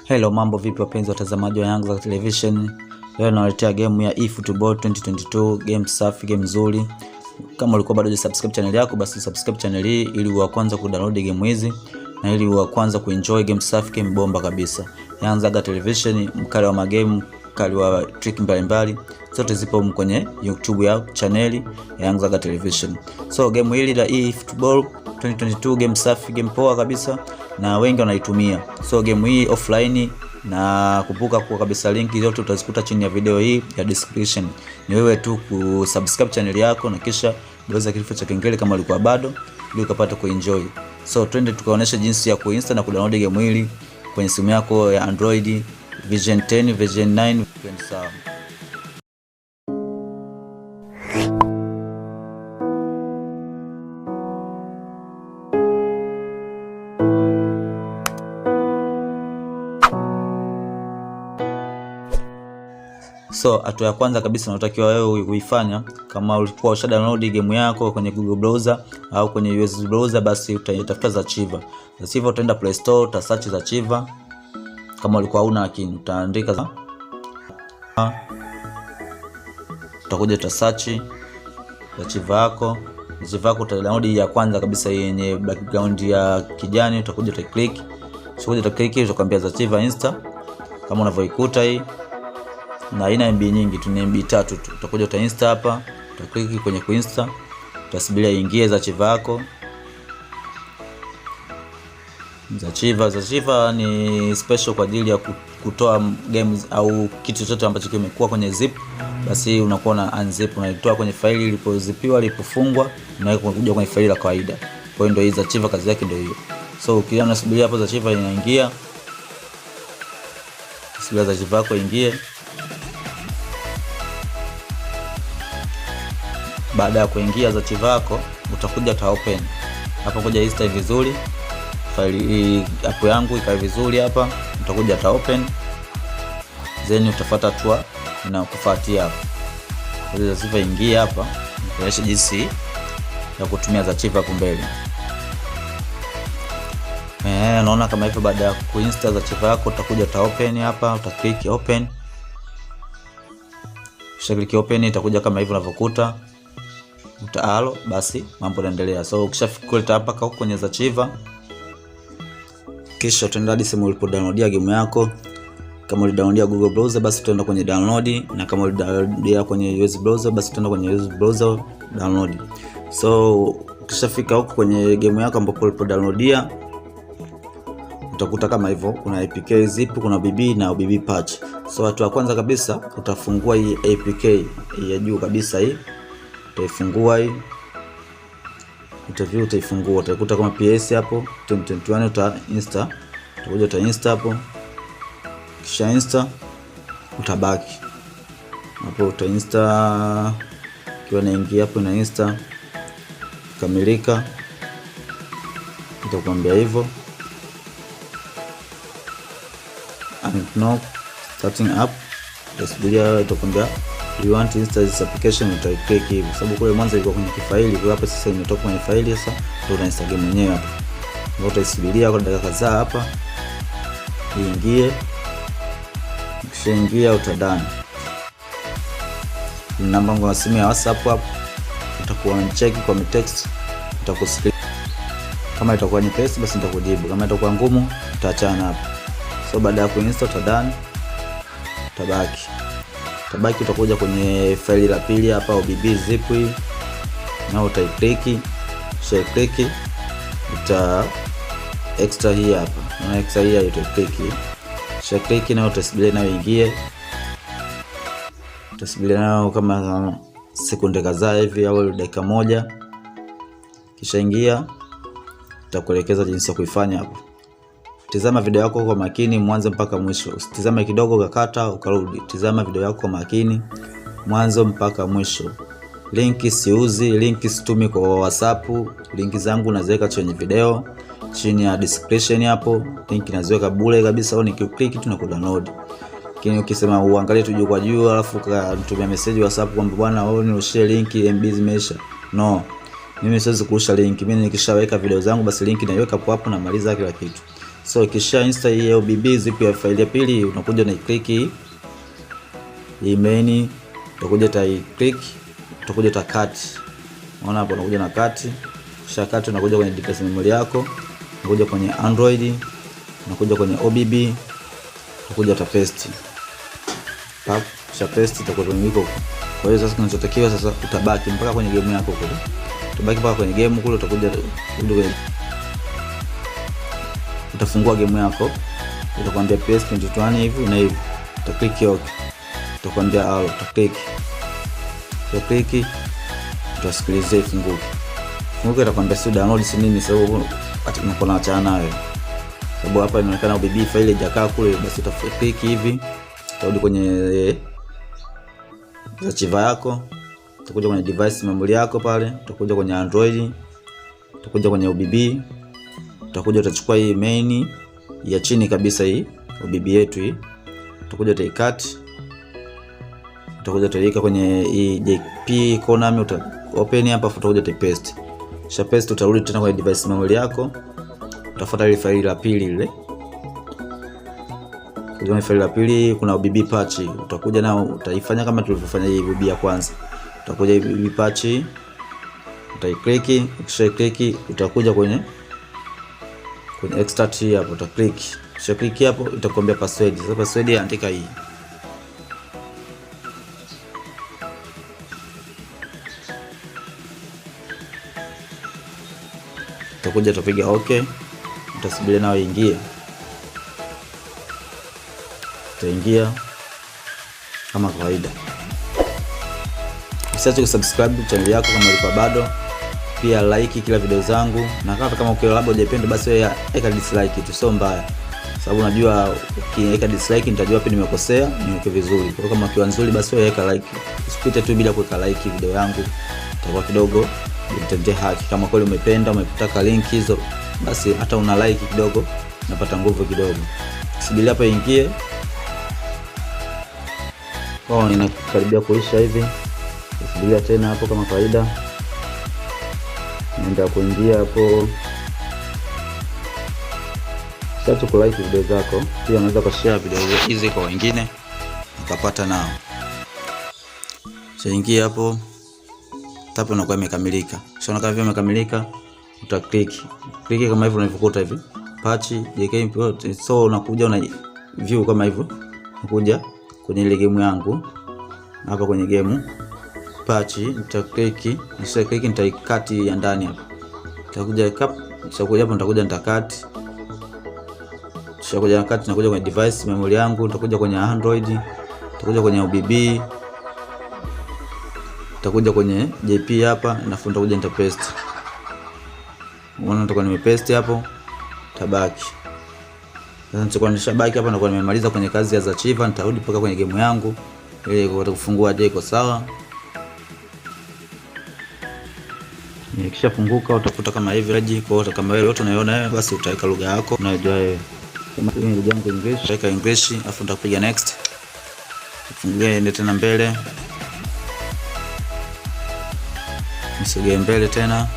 Hello, mambo vipi wapenzi watazamaji wa Yanza Television. Leo nawaletea game ya Efootball 2022, game safi, game nzuri. Kama ulikuwa bado hujasubscribe channel yako, basi subscribe channel hii ili uwe kwanza kudownload game hizi na ili uwe kwanza kuenjoy game safi, game bomba kabisa. Yanza Television, mkali wa magame, mkali wa trick mbalimbali, zote zipo kwenye YouTube ya channel ya Yanza Television. So game hili la Efootball 2022, game safi, game poa kabisa na wengi wanaitumia. So game hii offline, na kumbuka kwa kabisa linki zote utazikuta chini ya video hii ya description. Ni wewe tu kusubscribe channel yako na kisha bonyeza kitufe cha kengele kama ulikuwa bado, ili ukapata kuenjoy. So twende tukaonesha jinsi ya kuinstall na kudownload game hili kwenye simu yako ya Android version 10, version 9, sawa. So hatua ya kwanza kabisa unatakiwa wewe uifanya, kama ulikuwa usha download game yako kwenye Google browser au kwenye USB browser, basi utaitafuta Zachiva. Zachiva utaenda Play Store, utasearch Zachiva. Kama ulikuwa huna lakini utaandika utakuja utasearch Zachiva yako. Zachiva yako utadownload ya kwanza kabisa yenye background ya kijani, utakuja utaklik. Utakuja utaklik, utakwambia Zachiva install kama unavyoikuta hii. Na ina MB nyingi tu, ni MB 3 tu. Utakuja utainstall hapa, utaklik kwenye kuinstall, utasubiria ingie Zachiva yako. Zachiva ni special kwa ajili ya kutoa games au kitu chochote ambacho kimekuwa kwenye zip, basi unakuwa na unzip, unaitoa kwenye faili ilipozipiwa, ilipofungwa, unaweka kuja kwenye faili la kawaida. Kwa hiyo ndio hii Zachiva kazi yake ndio hiyo. So ukianza unasubiria hapo Zachiva inaingia. Subiria Zachiva yako ingie. Baada ya kuingia Zachiva yako, utakuja ta open. Hapa kuja install vizuri. Faili app yangu ikae vizuri hapa. Utakuja ta open. Then utafuata hatua inayokufuatia hapa. Ili Zachiva ingie hapa, nitaonyesha jinsi ya kutumia Zachiva hapo mbele. Unaona kama hivyo. Baada ya kuinstall Zachiva yako, utakuja ta open hapa, utaklik open. Kisha click open, itakuja kama hivyo unavyokuta. Utaalo, basi mambo yanaendelea. So ukishafika hapa kwa kwenye Zachiva, kisha utaenda hadi sehemu ulipo downloadia game yako. Kama ulidownloadia Google browser, basi utaenda kwenye download, na kama ulidownloadia kwenye USB browser, basi utaenda kwenye USB browser download. So ukishafika huko kwenye game yako ambapo ulipo downloadia, utakuta kama hivyo kuna APK zip, kuna BB na BB patch. So hatua ya kwanza kabisa utafungua hii APK ya juu kabisa hii. Utaifungua hii. Utaifungua, utakuta kama PS hapo 2021 utainstall. Utakuja utainstall hapo. Kisha install utabaki. Hapo utainstall kiwa naingia hapo na install kamilika. Itakwambia hivyo. And now starting up. Utasubiria, itakwambia you want to install this application, utaklik hivi. Sababu kule mwanzo ilikuwa kwenye kifaili, kwa hapa sasa imetoka kwenye faili, sasa ndio unainstall game yenyewe hapa. Ndio utasubiria kwa dakika kadhaa hapa iingie. Ukishaingia utadani. Namba yangu ya simu ya WhatsApp hapo, utakuwa uncheck kwa text, utakusikiliza. Kama itakuwa nyepesi basi nitakujibu, kama itakuwa ngumu utaachana hapo. So baada ya kuinstall utadani, tabaki utakuja kwenye faili la pili hapa au BB zip hii, na utaiklik. Share click, uta extra hii hapa, na extra hii utaiklik. Share click na utasubiria nayo ingie. Utasubiria nayo kama sekunde kadhaa hivi au dakika moja. Kisha ingia, utakuelekeza jinsi ya kuifanya hapo. Tazama video yako kwa makini mwanzo mpaka mwisho. Usitazame kidogo ukakata ukarudi. Tazama video yako kwa makini mwanzo mpaka mwisho. Linki siuzi, linki situmi kwa WhatsApp. Linki zangu naziweka chini video, chini ya description hapo. Linki naziweka bure kabisa, au nikiklik tu na kudownload. Lakini ukisema uangalie tu juu kwa juu alafu ukanitumia message WhatsApp kwamba bwana wewe nirushie linki MB zimeisha. No. Mimi siwezi kurusha link. Mimi nikishaweka video zangu basi link naiweka hapo na maliza kila kitu. So kisha install hii OBB zip ya faili ya pili, unakuja na click hii main, utakuja click, utakuja cut. Unaona hapo unakuja na cut. Kisha cut unakuja kwenye device memory yako, unakuja kwenye Android, unakuja kwenye OBB, utakuja paste. Kisha paste itakuwa iko. Kwa hiyo sasa kinachotakiwa sasa utabaki mpaka kwenye game yako kule. Utabaki mpaka kwenye game kule, utakuja kwenye utafungua game yako, utakwambia PS21 hivi na hivi, utaklik OK, utakwambia allow, utaklik, utasikiliza ifunguke. Funguke itakwambia si download si nini, sababu hata unakuwa unaachana nayo, sababu hapa inaonekana OBB file haijakaa kule. Basi utaklik hivi, utarudi kwenye archive yako, utakuja kwenye device memory yako pale, utakuja kwenye Android, utakuja kwenye OBB, utakuja utachukua hii main ya chini kabisa, hii OBB yetu hii, utakuja cut, utakuja utaweka kwenye hii JP Konami, open hapa, utakuja paste. Kisha paste, utarudi tena kwenye device memory yako, utafuata ile faili la pili ile. Kwenye faili la pili kuna OBB patch, utakuja na utaifanya kama tulivyofanya hii OBB ya kwanza. Utakuja hii patch, utaiclick, ukisha click utakuja kwenye extract hapo, utaklik. Kisha click hapo itakwambia password. Sasa password andika hii. Utakuja utapiga OK, utasubiri nao ingie. Itaingia kama kawaida. Usiache kusubscribe channel yako kama ulikuwa bado. Pia like kila video zangu, na kama ukiwa labda hujapenda basi wewe weka dislike tu, sio mbaya, sababu unajua ukiweka dislike nitajua pia nimekosea, niweke vizuri. Kwa kama ukiwa nzuri basi wewe weka like, usipite tu bila kuweka like video yangu, itakuwa kidogo nitendee haki. Kama kweli umependa, umepata link hizo, basi hata una like kidogo unapata nguvu kidogo. Subiri hapa ingie. Inakaribia kuisha hivi. Subiri tena hapo kama kawaida. Nenda kuingia hapo. Sasa ku like video zako, pia unaweza kushare video hizi kwa wengine ukapata nao. Ingia hapo. Tapo inakuwa imekamilika. Unaona kama imekamilika, utaklik. Click kama hivyo unavyokuta hivi. Patch JK import. So unakuja una view kama hivyo. Unakuja kwenye ile game yangu. Hapa kwenye game patch nitaklik, nisha click nitaikati ya ndani hapa. Nitakuja nitakuja hapo, nitakuja nitakat. Kisha kuja cut, nakuja kwenye device memory yangu, nitakuja kwenye Android, nitakuja kwenye OBB, nitakuja kwenye JP hapa, nafu nitakuja nitapaste. Unaona nitakuwa nimepaste hapo, tabaki. Sasa nitakuwa nishabaki hapa, nakuwa nimemaliza kwenye kazi ya archive. Nitarudi paka kwenye game yangu ili kufungua je iko sawa. Nikishafunguka utakuta kama hivi ready. Kwa hiyo kama wewe yote unaiona wewe, basi utaweka lugha yako unayojua wewe. Kama mimi lugha yangu English, utaweka English, afu nitakupiga next. Tufungue ende tena mbele. Nisogee mbele tena.